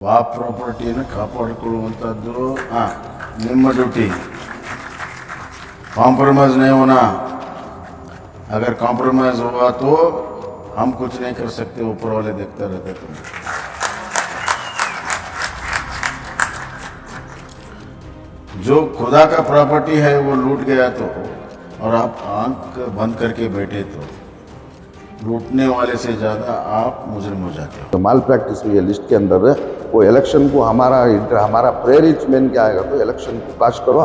ಆ ಪ್ರಾಪರ್ಟಿಯನ್ನು ಕಾಪಾಡಿಕೊಳ್ಳುವಂಥದ್ದು ನಿಮ್ಮ duty. Compromise नहीं होना. अगर कॉम्प्रोमाइज़ हुआ तो हम कुछ नहीं कर सकते, ऊपर वाले देखते रहते. तुम जो खुदा का प्रॉपर्टी है वो लूट गया तो, और आप आंख बंद करके बैठे तो लूटने वाले से ज़्यादा आप मुजरिम हो जाते हो. तो माल प्रैक्टिस हुई है लिस्ट के अंदर, वो इलेक्शन को हमारा प्रेयर मेन क्या आएगा, तो इलेक्शन को काश करो,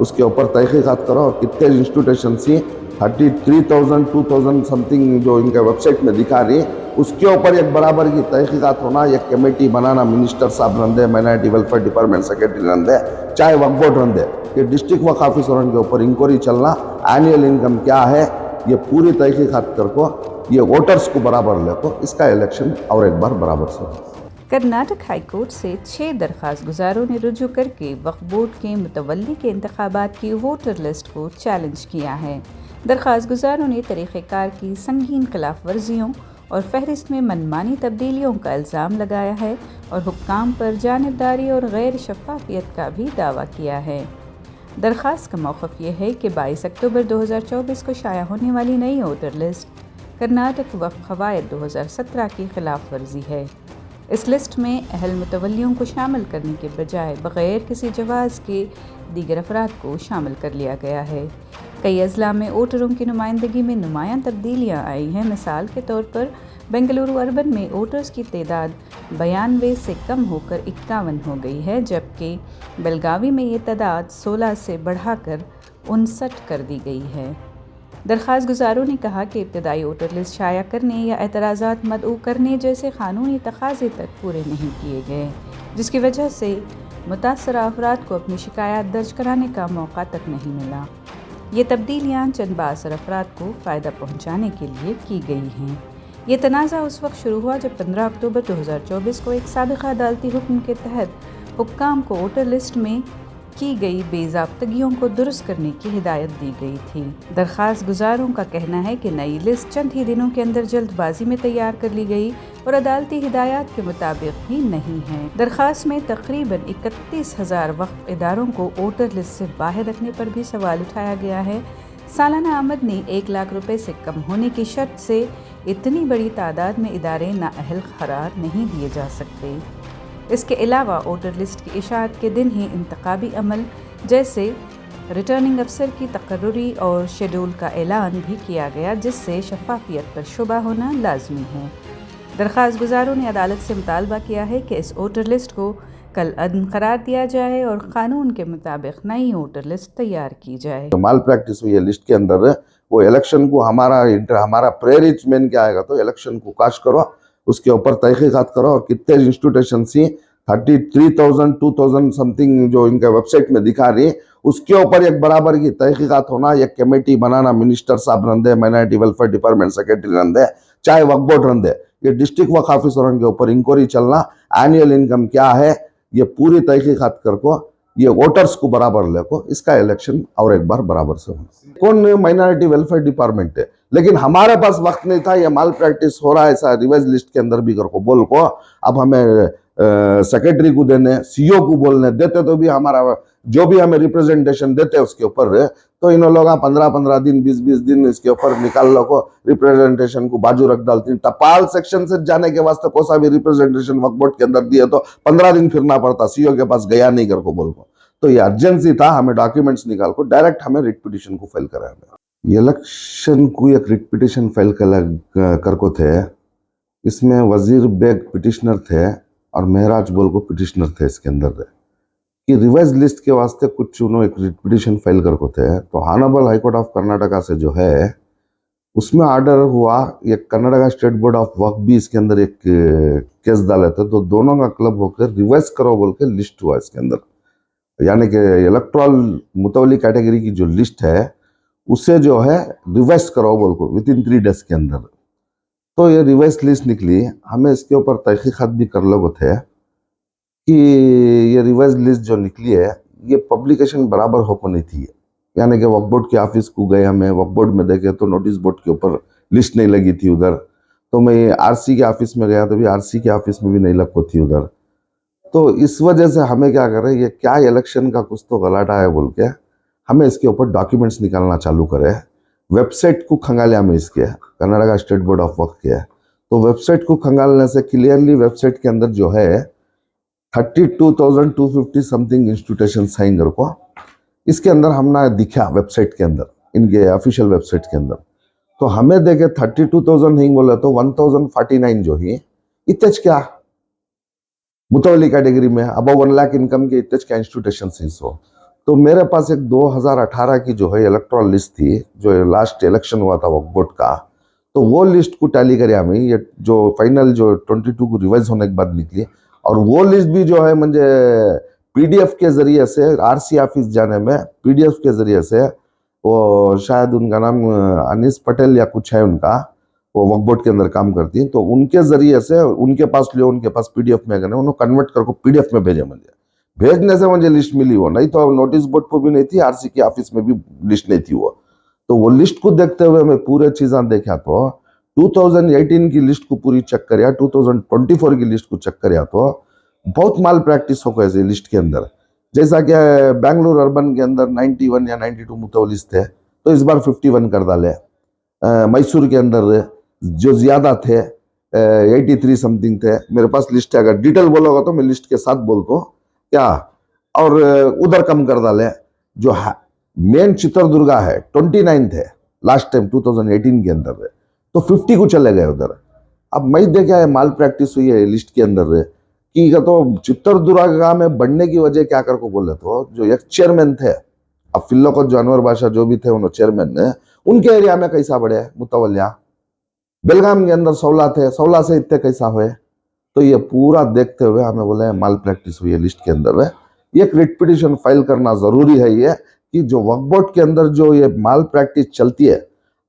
उसके ऊपर तहकीकात करो और कितने इंस्टीट्यूशन सी 33,000 2,000 समथिंग जो इनके वेबसाइट में दिखा रही है, उसके ऊपर एक बराबर की तहकीकात होना, एक कमेटी बनाना, मिनिस्टर साहब रंदे, माइनॉरिटी वेलफेयर डिपार्टमेंट सेक्रेटरी रंदे, चाहे वक्फ बोर्ड रंदे, ये डिस्ट्रिक्ट वक्फ ऑफिसरों के ऊपर इंक्वायरी चलना, एनुअल इनकम क्या है, ये पूरी तहकीकात करको, ये वोटर्स को बराबर लेको, इसका इलेक्शन और एक बार बराबर से. कर्नाटक हाईकोर्ट से 6 दरख्वास्त गुजारों ने रुजू करके वक्फ बोर्ड के मुतवल्ली के इंतखाबात की वोटर लिस्ट को चैलेंज किया है. दरख्वास्त गुजारों ने तरीक़ेकार की संगीन खिलाफ वर्जियों और फहरिस्त में मनमानी तब्दीलियों का इल्ज़ाम लगाया है और हुक्काम पर जानिबदारी और गैर शफ़ाफ़ियत का भी दावा किया है. दरख्वास्त का मौक़िफ़ ये है कि 22 अक्टूबर 2024 को शाया होने वाली नई वोटर लिस्ट कर्नाटक वक्फ क़वायद 2017 की खिलाफ वर्जी है. इस लिस्ट में अहल मुतवल्लियों को शामिल करने के बजाय बग़ैर किसी जवाज़ के दीगर अफराद को शामिल कर लिया गया है. कई अज़ला में वोटरों की नुमाइंदगी में नुमायां तब्दीलियाँ आई हैं. मिसाल के तौर पर बेंगलुरु अर्बन में वोटर्स की तादाद 92 से कम होकर 51 हो गई है, जबकि बेलगावी में ये तादाद 16 से बढ़ाकर 59 कर दी गई है. दरख्वास्त गुजारों ने कहा कि इब्तदाई वोटर लिस्ट शाया करने या एतराज़ात मदऊ करने जैसे क़ानूनी तकाज़े तक पूरे नहीं किए गए, जिसकी वजह से मुतासरा अफराद को अपनी शिकायत दर्ज कराने का मौका तक नहीं मिला. ये तब्दीलियाँ चंद बाअसर अफराद को फ़ायदा पहुँचाने के लिए की गई हैं. ये तनाज़ा उस वक्त शुरू हुआ जब 15 अक्टूबर 2024 को एक साबिक़ा अदालती हुक्म के तहत हुक्काम को वोटर लिस्ट में की गई बेज़ाब्तगियों को दुरुस्त करने की हिदायत दी गई थी. दरख्वास्त गुजारों का कहना है कि नई लिस्ट चंद ही दिनों के अंदर जल्दबाजी में तैयार कर ली गई और अदालती हिदायत के मुताबिक भी नहीं है. दरख्वास्त में तकरीबन 31,000 वक्फ इदारों को वोटर लिस्ट से बाहर रखने पर भी सवाल उठाया गया है. सालाना आमदनी 1 लाख रुपए से कम होने की शर्त से इतनी बड़ी तादाद में इदारे नाअहल करार नहीं दिए जा सकते. इसके अलावा वोटर लिस्ट की इशाअत के दिन ही इंतखाबी अमल जैसे रिटर्निंग अफसर की तकर्रुरी और शेड्यूल का ऐलान भी किया गया, जिससे शफ़ाफ़ियत पर शुबा होना लाजमी है. दरख्वास्त गुजारों ने अदालत से मुतालबा किया है कि इस वोटर लिस्ट को कल अदम करार दिया जाए और क़ानून के मुताबिक नई वोटर लिस्ट तैयार की जाए. तो माल प्रैक्टिस हुई है लिस्ट के अंदर, वो इलेक्शन को हमारा प्रेयर मेन क्या आएगा, तो इलेक्शन को काश करो, उसके ऊपर तहकीकात करो और कितने इंस्टीट्यूशन सी 33,000 2,000 समथिंग जो इनके वेबसाइट में दिखा रही है, उसके ऊपर एक बराबर की तहकीकात होना, एक कमेटी बनाना, मिनिस्टर साहब रंदे, माइनॉरिटी वेलफेयर डिपार्टमेंट सेक्रेटरी रंदे, चाहे वक्फ बोर्ड रंदे, ये डिस्ट्रिक्ट वक्फ ऑफिसरों के ऊपर इंक्वायरी चलना, एनुअल इनकम क्या है, ये पूरी तहकीकात करको, ये वोटर्स को बराबर लेको, इसका इलेक्शन और एक बार बराबर से होना. कौन माइनॉरिटी वेलफेयर डिपार्टमेंट है, लेकिन हमारे पास वक्त नहीं था. ये माल प्रैक्टिस हो रहा है ऐसा रिवाइज लिस्ट के अंदर भी करको बोल को, अब हमें सेक्रेटरी को देने, सीईओ को बोलने देते तो भी हमारा जो भी हमें रिप्रेजेंटेशन देते हैं उसके ऊपर, तो इन लोग 15-15 दिन 20-20 दिन इसके ऊपर निकाल लो को रिप्रेजेंटेशन को बाजू रख डालती. टपाल सेक्शन से जाने के वास्ते कोई सा भी रिप्रेजेंटेशन वक्फ बोर्ड के अंदर दिए तो 15 दिन फिरना पड़ता, सीईओ के पास गया नहीं करको बोल को. तो ये अर्जेंसी था, हमें डॉक्यूमेंट्स निकाल को डायरेक्ट हमें रिट पिटिशन को फाइल कराया. इलेक्शन को एक रिट पिटिशन फाइल करको थे, इसमें वजीर बेग पिटिशनर थे और महराज बोल को पिटिशनर थे. इसके अंदर कि रिवाइज लिस्ट के वास्ते कुछ उन्होंने एक रिट पिटिशन फाइल करको थे, तो honourable high court of Karnataka से जो है उसमें ऑर्डर हुआ, ये कर्नाटका स्टेट बोर्ड ऑफ वक्फ भी इसके अंदर एक केस डाले थे, तो दोनों का क्लब होकर रिवाइज करो बोल के लिस्ट हुआ इसके अंदर, यानी कि इलेक्ट्रल मुतवली कैटेगरी की जो लिस्ट है उसे जो है रिवाइज करो बोल को विद इन 3 डेज के अंदर. तो ये रिवाइज लिस्ट निकली, हमें इसके ऊपर तहकीकात भी कर लोग थे कि ये रिवाइज लिस्ट जो निकली है ये पब्लिकेशन बराबर हो को नहीं थी. यानी कि वक्फ बोर्ड के ऑफिस को गए, हमें वक्फ बोर्ड में देखे तो नोटिस बोर्ड के ऊपर लिस्ट नहीं लगी थी उधर, तो मैं आरसी के ऑफिस में गया तो भी आरसी के ऑफिस में भी नहीं लग थी उधर। तो इस वजह से हमें क्या करें, ये क्या इलेक्शन का कुछ तो गलाटा है बोल के हमें इसके ऊपर डॉक्यूमेंट्स निकालना चालू करे। वेबसाइट को खंगाले हमें इसके Karnataka state board of work के, तो वेबसाइट को खंगालने से क्लियरली वेबसाइट के अंदर जो है 32,250 समथिंग इंस्टीट्यूशन हैं घर को। इसके अंदर हमने दिखा वेबसाइट के अंदर, इनके ऑफिशियल वेबसाइट के अंदर, तो हमें देखे 32,000 नहीं बोले तो 1,049 जो ही इतच क्या मुतवली कैटेगरी में अब 1 लाख इनकम के इतच क्या इंस्टीट्यूशन ही सो। तो मेरे पास एक 2018 की जो है इलेक्ट्रल लिस्ट थी, जो लास्ट इलेक्शन हुआ था वक्फ बोर्ड का, तो वो लिस्ट को टैली करे हमें, ये जो फाइनल जो 22 को रिवाइज होने के बाद निकली, और वो लिस्ट भी जो है मुझे पीडीएफ के जरिए से आरसी ऑफिस जाने में पीडीएफ के जरिए से, वो शायद उनका नाम अनीस पटेल या कुछ है उनका, वो वक्फ बोर्ड के अंदर काम करती हैं, तो उनके जरिए से उनके पास लियो, उनके पास पीडीएफ में गए, उन्होंने कन्वर्ट करके पीडीएफ में भेजे मुझे, भेजने से मुझे लिस्ट मिली वो, नहीं तो नोटिस बोर्ड पर भी नहीं थी, आरसी की ऑफिस में भी लिस्ट नहीं थी वो। तो वो लिस्ट को देखते हुए मैं पूरे चीज़ें देखा, तो 2018 की लिस्ट को पूरी चेक कर, 2024 की लिस्ट को चेक कर, तो बहुत माल प्रैक्टिस हो गए लिस्ट के अंदर। जैसा कि बेंगलुरु अर्बन के अंदर 91 या 92 मुतवलिस थे, तो इस बार 51 कर डाले। मैसूर के अंदर जो ज्यादा थे 83 समथिंग थे, मेरे पास लिस्ट है, अगर डिटेल बोलोगा तो मैं लिस्ट के साथ बोलता हूँ क्या, और उधर कम कर डाले। जो मेन चित्रदुर्गा है 29 थे लास्ट टाइम 2018 के अंदर, तो 50 को चले गए उधर। अब मैं देखा है माल प्रैक्टिस हुई है लिस्ट के अंदर कि तो चित्रदुर्गा में बढ़ने की वजह क्या कर को बोले, तो जो एक चेयरमैन थे, अब फिल्लो को जानवर भाषा जो भी थे उन्होंने चेयरमैन ने, उनके एरिया में कैसा बढ़े मुतवलिया, बेलगाम के अंदर 16 थे, 16 से इतने कैसा हुए। तो ये पूरा देखते हुए हमें बोले माल प्रैक्टिस हुई है लिस्ट के अंदर। एक रिट पिटीशन फाइल करना जरूरी है, ये कि जो वक्फ बोर्ड के अंदर जो ये माल प्रैक्टिस चलती है,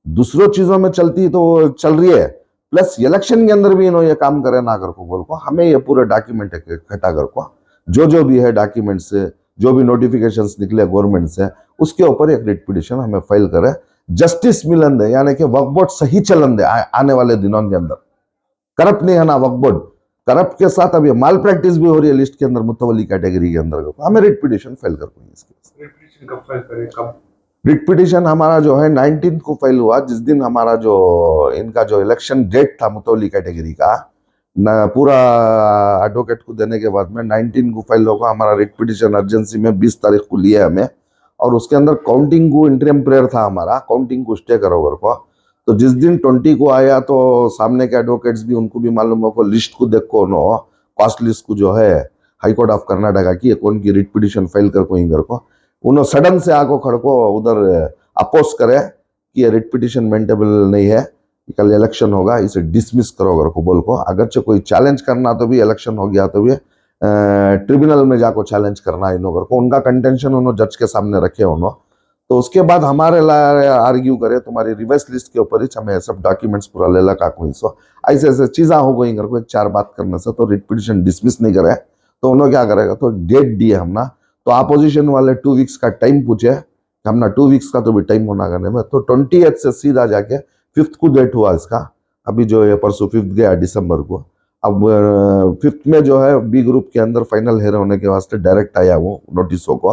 दूसरों चीजों में चलती तो चल रही है, प्लस इलेक्शन के अंदर भी इन्होंने ये काम करे ना कर को बोल को, हमें ये पूरे डॉक्यूमेंट इकट्ठा कर को, जो भी है डॉक्यूमेंट से, जो भी नोटिफिकेशंस निकले गवर्नमेंट से, उसके ऊपर एक रिट पिटीशन हमें फाइल करे, जस्टिस मिलन दे, यानी कि वक्फ बोर्ड सही चलन दे आने वाले दिनों के अंदर। करप्ट नहीं है ना वक्फ बोर्ड, करप्ट के साथ अभी माल प्रैक्टिस भी हो रही है लिस्ट के अंदर मुतवली कैटेगरी के अंदर, हमें रिट पिटीशन फाइल कर इसके। रिट पिटीशन कब फाइल करें, कब? रिट पिटीशन हमारा जो है 19 को फाइल हुआ, जिस दिन हमारा जो इनका जो इलेक्शन डेट था मुतवली कैटेगरी का न, पूरा एडवोकेट को देने के बाद में 19 को फाइल होगा। हमारा रिट पिटीशन अर्जेंसी में 20 तारीख को लिया हमें, और उसके अंदर काउंटिंग को इंटरिम प्रेयर था हमारा, काउंटिंग को स्टे करो घर को। तो जिस दिन 20 को आया तो सामने के एडवोकेट्स भी, उनको भी मालूम हो को लिस्ट को देख को नो कॉस्ट लिस्ट को जो है हाई कोर्ट ऑफ कर्नाटका की कौन की रिट पिटीशन फाइल कर को घर को, उन्होंने सडन से आको खड़को उधर अपोज करे कि ये रिट पिटीशन मेंटेबल नहीं है, कल इलेक्शन होगा, इसे डिसमिस करो घर को बोल को। अगरचे कोई चैलेंज करना तो भी इलेक्शन हो गया तो भी ट्रिब्यूनल में जाको चैलेंज करना इन लोगों को, उनका कंटेंशन उन्होंने जज के सामने रखे उन्होंने। तो उसके बाद हमारे आर्ग्यू करे तुम्हारी रिवर्स लिस्ट के ऊपर ही हमें सब डॉक्यूमेंट्स पूरा ले लगा कोई सो ऐसे ऐसे चीज़ा हो गई घर को, एक 4 बात करने से तो रिट पिटीशन डिसमिस नहीं करे। तो उन्होंने क्या करेगा, तो डेट दिए हमने, तो अपोजिशन वाले 2 वीक्स का टाइम पूछे, हमने 2 वीक्स का तो भी टाइम होना करने में, तो 28 से सीधा जाके 5th को डेट हुआ इसका, अभी जो है परसों 5th गया दिसंबर को। अब 5th में जो है बी ग्रुप के अंदर फाइनल हेयर होने के वास्ते डायरेक्ट आया वो नोटिसों को,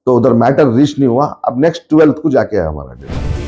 तो उधर मैटर रीच नहीं हुआ। अब नेक्स्ट 12th को जाके है हमारा डेट।